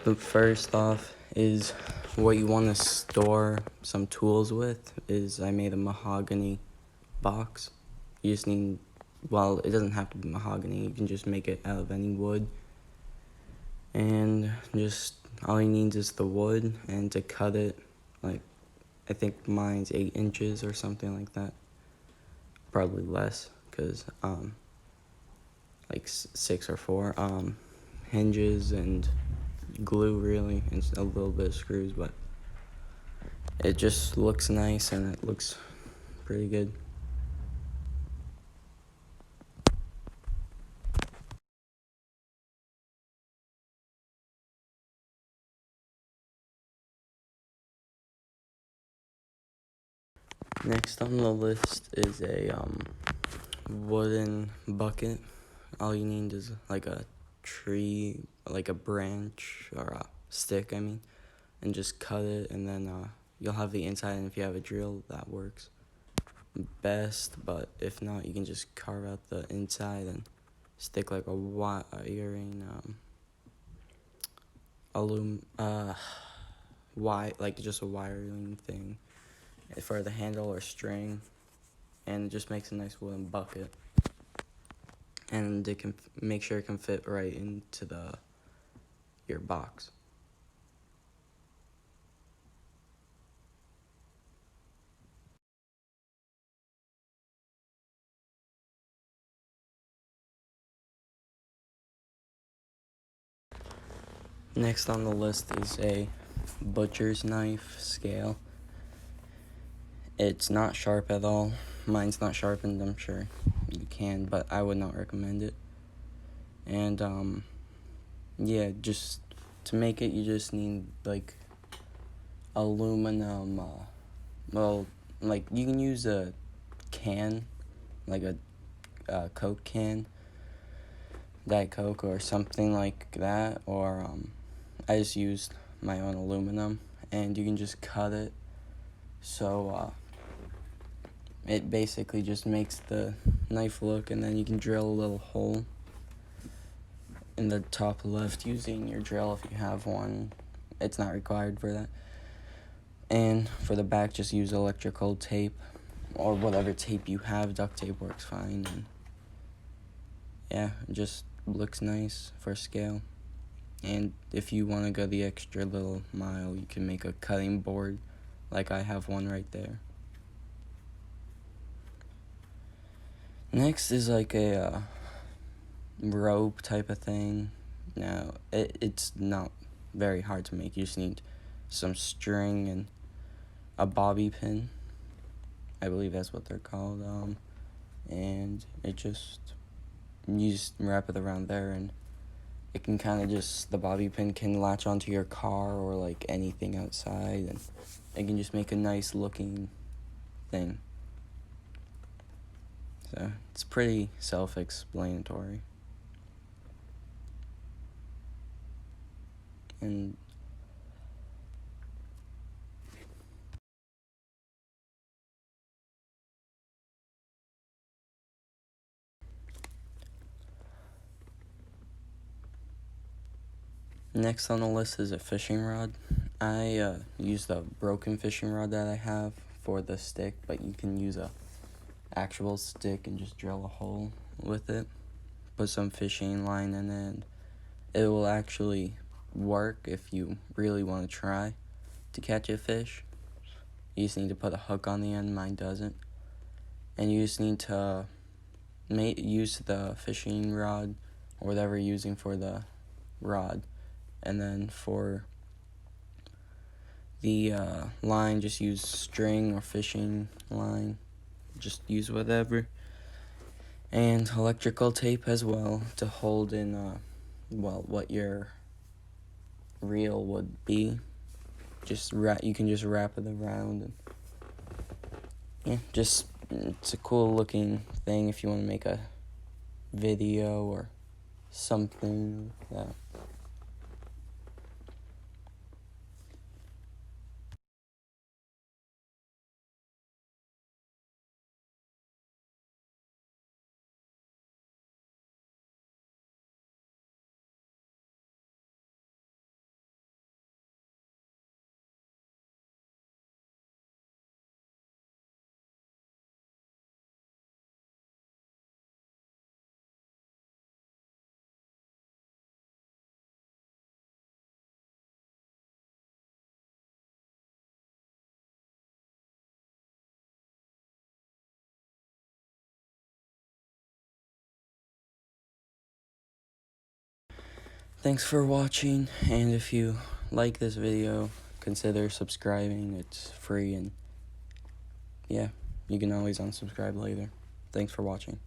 The first off is what you want to store some tools with is I made a mahogany box. You just need, well, it doesn't have to be mahogany. You can just make it out of any wood. And just all you need is the wood and to cut it, like I think mine's 8 inches or something like that. Probably less because like 6 or 4 hinges and glue really and a little bit of screws, but it just looks nice and it looks pretty good. Next on the list is a wooden bucket. All you need is like a tree, like a branch or a stick, I mean, and just cut it, and then you'll have the inside, and if you have a drill, that works best, but if not, you can just carve out the inside and stick like a wiring, like just a wiring thing for the handle or string, and it just makes a nice wooden bucket, and it can make sure it can fit right into your box. Next on the list is a butcher's knife scale. It's not sharp at all. Mine's not sharpened, I'm sure you can, but I would not recommend it. And yeah, just to make it, you just need like aluminum, well, like you can use a can, like a Coke can, Diet Coke or something like that, or I just used my own aluminum, and you can just cut it so it basically just makes the knife look, and then you can drill a little hole in the top left using your drill if you have one. It's not required for that. And for the back, just use electrical tape or whatever tape you have. Duct tape works fine. And yeah, it just looks nice for scale. And if you want to go the extra little mile, you can make a cutting board, like I have one right there. Next is like a rope type of thing. Now, it's not very hard to make. You just need some string and a bobby pin. I believe that's what they're called. And you just wrap it around there, and it can kind of just, the bobby pin can latch onto your car or like anything outside, and it can just make a nice looking thing. So it's pretty self-explanatory. And next on the list is a fishing rod. I used a broken fishing rod that I have for the stick, but you can use a actual stick and just drill a hole with it. Put some fishing line in it. It will actually work if you really want to try to catch a fish. You just need to put a hook on the end. Mine doesn't. And you just need to use the fishing rod or whatever you're using for the rod. And then for the line, just use string or fishing line. Just use whatever. And electrical tape as well to hold in what your reel would be. You can just wrap it around, and yeah, it's a cool looking thing if you want to make a video or something like that. Thanks for watching, and if you like this video, consider subscribing. It's free, and yeah, you can always unsubscribe later. Thanks for watching.